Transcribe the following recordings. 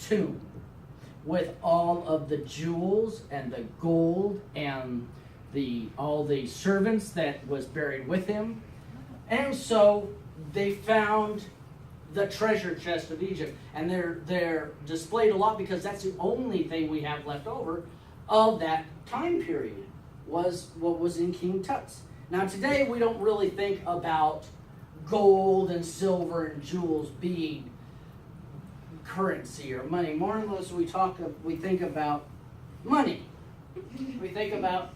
tomb with all of the jewels and the gold and all the servants that was buried with him. And so they found the treasure chest of Egypt, and they're displayed a lot because that's the only thing we have left over of that time period was what was in King Tut's. Now today we don't really think about gold and silver and jewels being currency or money. More or less we think about money. We think about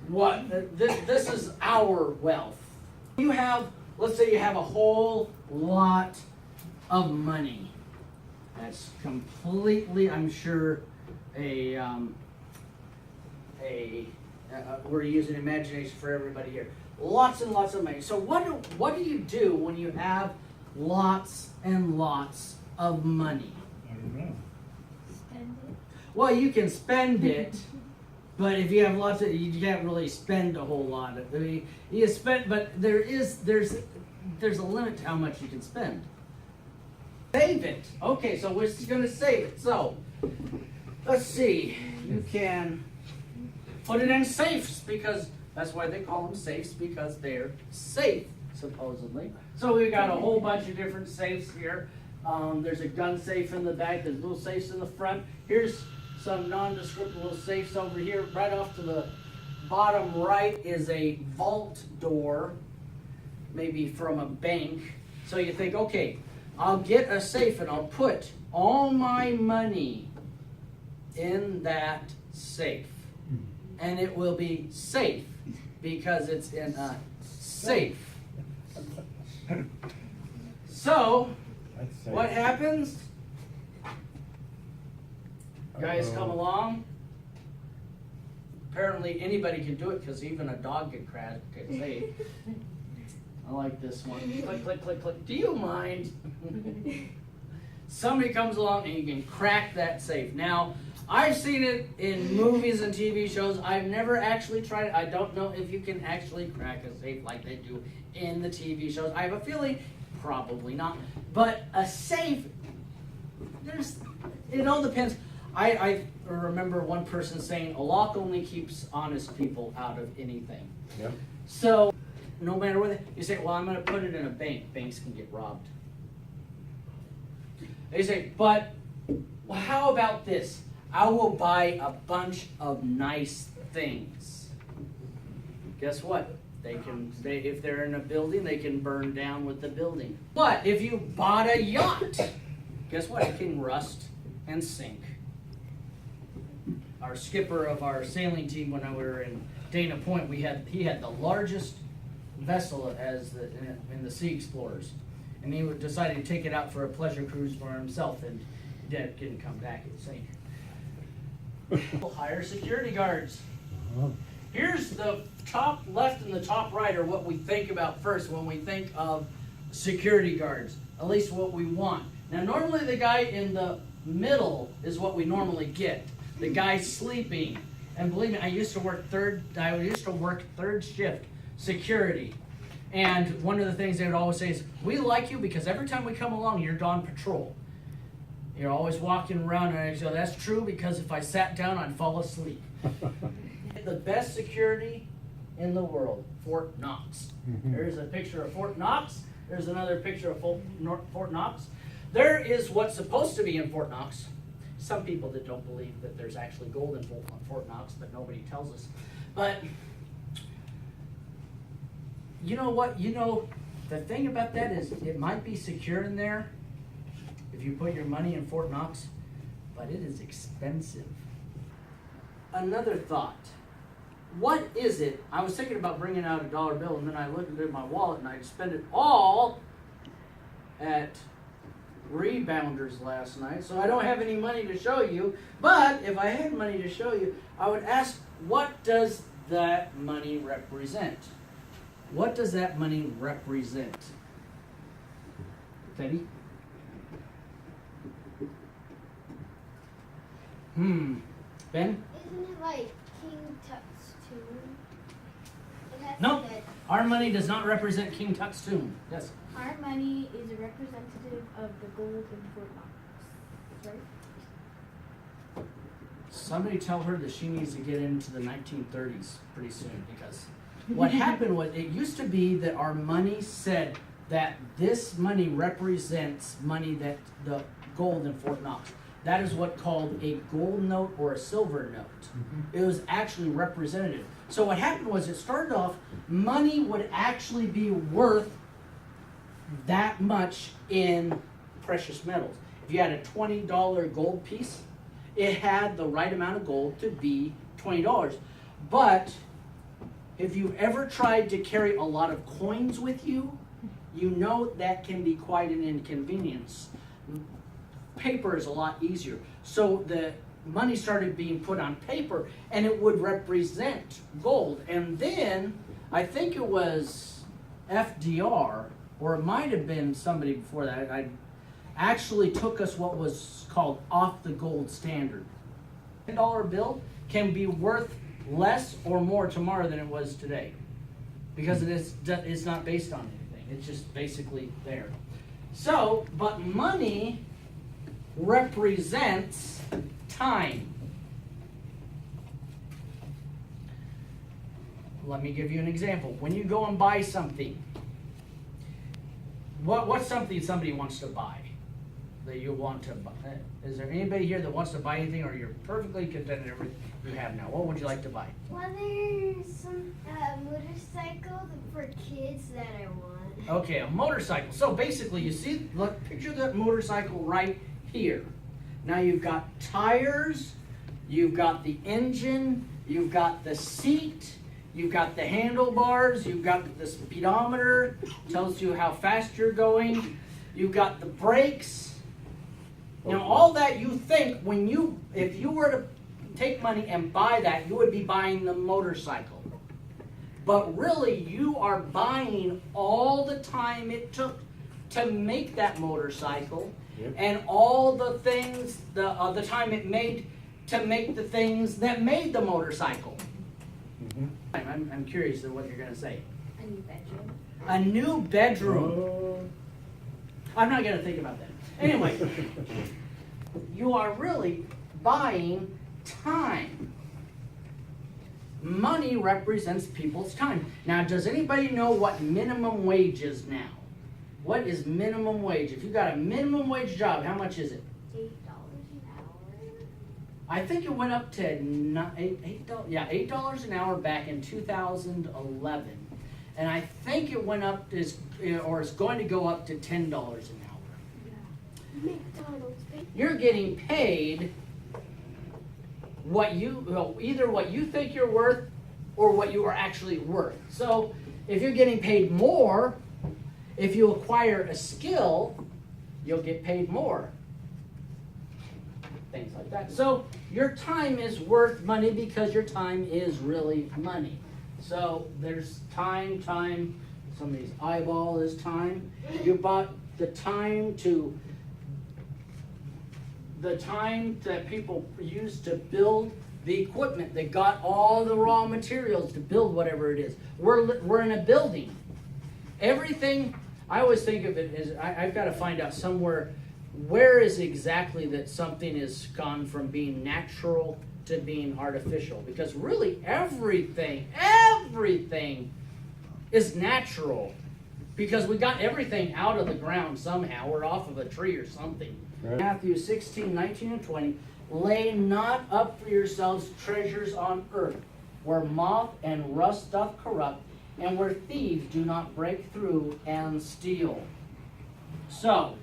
what this is our wealth. You have, let's say you have a whole lot of money. That's completely, I'm sure, we're using imagination for everybody here. Lots and lots of money. So what do you do when you have lots and lots of money? I don't know. Spend it. Well, you can spend it, but if you have lots of, you can't really spend a whole lot of. I mean, you spend, but there's a limit to how much you can spend. Save it. Okay, so we're just going to save it. So let's see. You can put it in safes because that's why they call them safes, because they're safe, supposedly. So we've got a whole bunch of different safes here. There's a gun safe in the back. There's little safes in the front. Here's some nondescript little safes over here. Right off to the bottom right is a vault door, maybe from a bank. So you think, okay, I'll get a safe and I'll put all my money in that safe. And it will be safe because it's in a safe. So, what happens? Guys come along. Apparently anybody can do it because even a dog can crack a safe. I like this one. Click, click, click, click. Do you mind? Somebody comes along and you can crack that safe. Now, I've seen it in movies and TV shows. I've never actually tried it. I don't know if you can actually crack a safe like they do in the TV shows. I have a feeling probably not. But a safe, it all depends. I remember one person saying, a lock only keeps honest people out of anything. Yep. So, no matter what, you say, well, I'm going to put it in a bank. Banks can get robbed. They say, but well, how about this? I will buy a bunch of nice things. Guess what? If they're in a building, they can burn down with the building. But if you bought a yacht, guess what? It can rust and sink. Our skipper of our sailing team, when we were in Dana Point, he had the largest vessel in the Sea Explorers, and he decided to take it out for a pleasure cruise for himself, and it didn't come back. It sank. We'll hire security guards. Here's the top left and the top right are what we think about first when we think of security guards, at least what we want. Now normally the guy in the middle is what we normally get. The guy sleeping. And believe me, I used to work third shift security. And one of the things they would always say is, we like you because every time we come along, you're on patrol. You're always walking around, and I go, that's true because if I sat down, I'd fall asleep. The best security in the world, Fort Knox. There's a picture of Fort Knox. There's another picture of Fort Knox. There is what's supposed to be in Fort Knox. Some people that don't believe that there's actually gold in Fort Knox, but nobody tells us. But you know what? The thing about that is it might be secure in there if you put your money in Fort Knox, but it is expensive. Another thought. What is it? I was thinking about bringing out a dollar bill, and then I looked at my wallet and I spent it all at Rebounders last night, so I don't have any money to show you. But if I had money to show you, I would ask, what does that money represent? What does that money represent? Teddy? Ben? Isn't it like King Tut's tomb? No, our money does not represent King Tut's tomb. Yes. Our money is a representative of the gold in Fort Knox, right? somebody tell her that she needs to get into the 1930s pretty soon, because what happened was, it used to be that our money said that this money represents money that the gold in Fort Knox. That is what called a gold note or a silver note. It was actually representative. So what happened was, it started off, money would actually be worth that much in precious metals. If you had a $20 gold piece, it had the right amount of gold to be $20. But if you've ever tried to carry a lot of coins with you, you know that can be quite an inconvenience. Paper is a lot easier. So the money started being put on paper, and it would represent gold. And then, I think it was FDR, or it might have been somebody before that, I actually took us what was called off the gold standard. $10 bill can be worth less or more tomorrow than it was today, because it's not based on anything. It's just basically there. So, but money represents time. Let me give you an example. When you go and buy something, what's something somebody wants to buy that you want to buy? Is there anybody here that wants to buy anything, or you're perfectly content with everything you have now? What would you like to buy? Well, there's some motorcycle for kids that I want. Okay, a motorcycle. So basically, you see, look, picture that motorcycle right here. Now you've got tires, you've got the engine, you've got the seat, you've got the handlebars, you've got the speedometer, tells you how fast you're going, you've got the brakes. Now all that you think, if you were to take money and buy that, you would be buying the motorcycle. But really, you are buying all the time it took to make that motorcycle. Yep. And all the things, the time it made to make the things that made the motorcycle. Mm-hmm. I'm curious of what you're going to say. A new bedroom. A new bedroom. I'm not going to think about that. Anyway, you are really buying time. Money represents people's time. Now, does anybody know what minimum wage is now? What is minimum wage? If you got a minimum wage job, how much is it? $8 an hour. I think it went up to $8 an hour back in 2011, and I think it went up is going to go up to $10 an hour. Yeah. McDonald's. You're getting paid either what you think you're worth or what you are actually worth. So if you're getting paid more, if you acquire a skill, you'll get paid more. Things like that. So your time is worth money because your time is really money. So there's time. Somebody's eyeball is time. You bought the time that people use to build the equipment. They got all the raw materials to build whatever it is. We're in a building. Everything, I always think of it as, I've got to find out somewhere, where is exactly that something has gone from being natural to being artificial? Because really everything is natural. Because we got everything out of the ground somehow. We're off of a tree or something. Right. Matthew 16, 19, and 20. Lay not up for yourselves treasures on earth, where moth and rust doth corrupt, and where thieves do not break through and steal. So,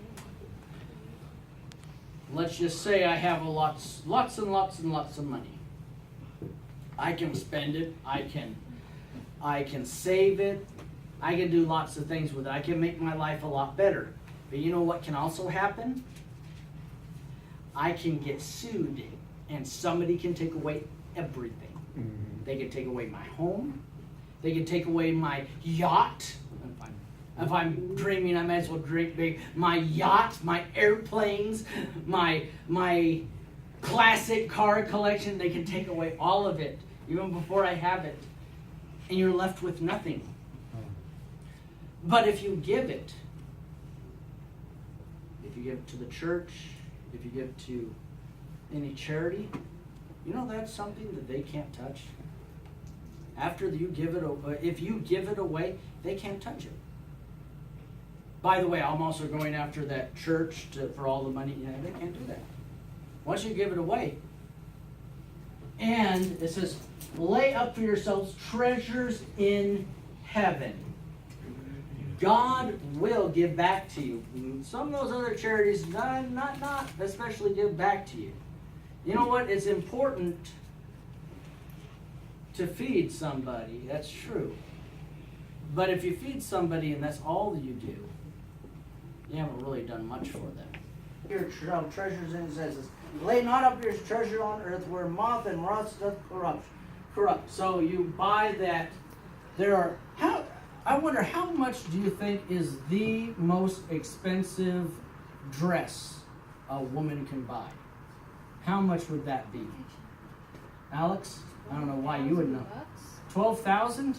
let's just say I have lots and lots of money. I can spend it. I can save it. I can do lots of things with it. I can make my life a lot better. But you know what can also happen? I can get sued, and somebody can take away everything. Mm-hmm. They can take away my home. They can take away my yacht. If I'm dreaming, I might as well dream big. My yacht, my airplanes, my classic car collection. They can take away all of it, even before I have it. And you're left with nothing. But if you give it to the church, if you give to any charity, You know that's something that they can't touch. After you give it, if you give it away, they can't touch it. By the way, I'm also going after that church for all the money. Yeah, they can't do that. Once you give it away, and it says, lay up for yourselves treasures in heaven. God will give back to you. Some of those other charities, not especially give back to you. You know what? It's important to feed somebody. That's true. But if you feed somebody and that's all that you do, you haven't really done much for them. Your treasures in, it says, lay not up your treasure on earth where moth and rust doth corrupt. So you buy that. I wonder how much do you think is the most expensive dress a woman can buy? How much would that be? Alex? I don't know why you would know. 12,000?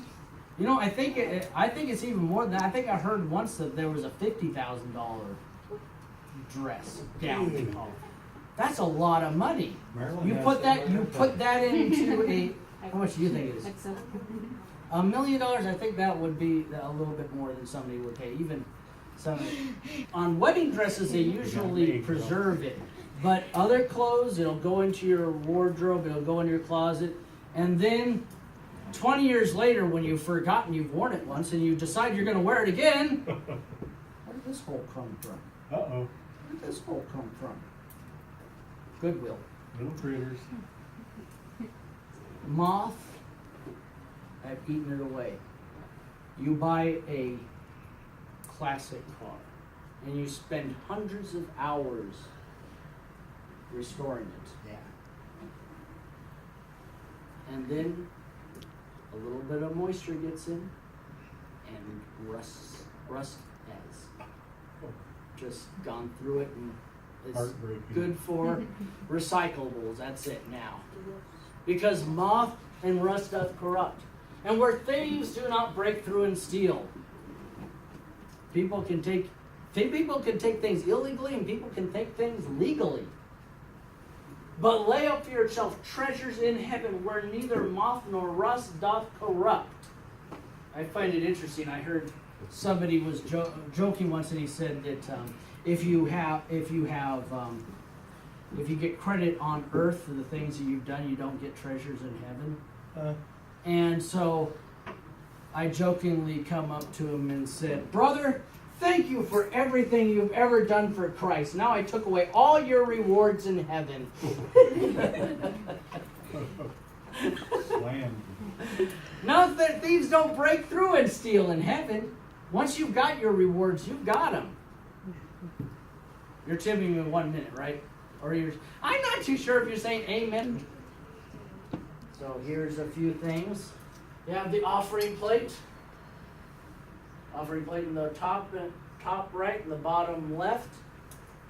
You know, I think it's even more than that. I think I heard once that there was a $50,000 dress gown. That's a lot of money. You put that into a. How much do you think it is? $1 million. I think that would be a little bit more than somebody would pay. Even some on wedding dresses, they usually preserve it, but other clothes, it'll go into your wardrobe. It'll go into your closet, and then 20 years later, when you've forgotten you've worn it once, and you decide you're going to wear it again, where did this hole come from? Uh-oh. Where did this hole come from? Goodwill. Little critters. Moth have eaten it away. You buy a classic car and you spend hundreds of hours restoring it. Yeah. And then a little bit of moisture gets in and rust has just gone through it, and it's Heartbreaking. good for recyclables. That's it now. Because moth and rust doth corrupt. And where thieves do not break through and steal. People can take things illegally, and people can take things legally. But lay up for yourself treasures in heaven where neither moth nor rust doth corrupt. I find it interesting. I heard somebody was joking once, and he said that if you get credit on earth for the things that you've done, you don't get treasures in heaven. And so I jokingly come up to him and said, brother, thank you for everything you've ever done for Christ. Now I took away all your rewards in heaven. Slammed. Not that thieves don't break through and steal in heaven. Once you've got your rewards, you've got them. You're tipping me in 1 minute, right? I'm not too sure if you're saying amen. So here's a few things. You have the offering plate. Offering plate in the top right and the bottom left.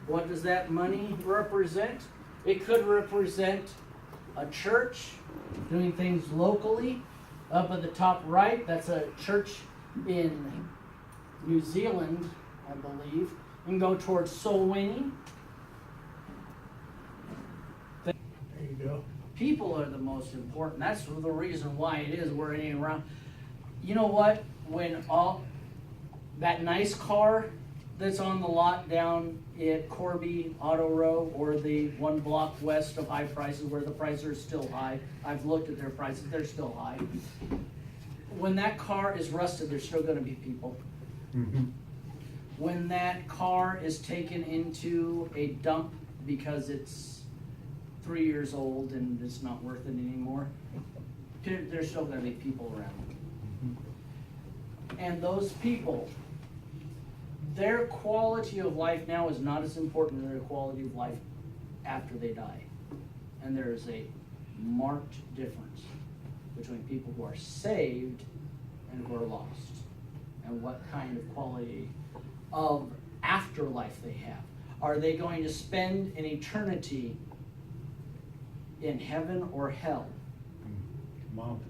What does that money represent? It could represent a church doing things locally. Up at the top right, that's a church in New Zealand, I believe. You can go towards soul winning. There you go. People are the most important. That's the reason why it is we're in around. You know what? When that nice car that's on the lot down at Corby Auto Row, or the 1 block west of high prices where the prices are still high. I've looked at their prices, they're still high. When that car is rusted, there's still going to be people. Mm-hmm. When that car is taken into a dump because it's 3 years old and it's not worth it anymore, there's still going to be people around. And those people, their quality of life now is not as important as their quality of life after they die. And there is a marked difference between people who are saved and who are lost, and what kind of quality of afterlife they have. Are they going to spend an eternity in heaven or hell? Mom.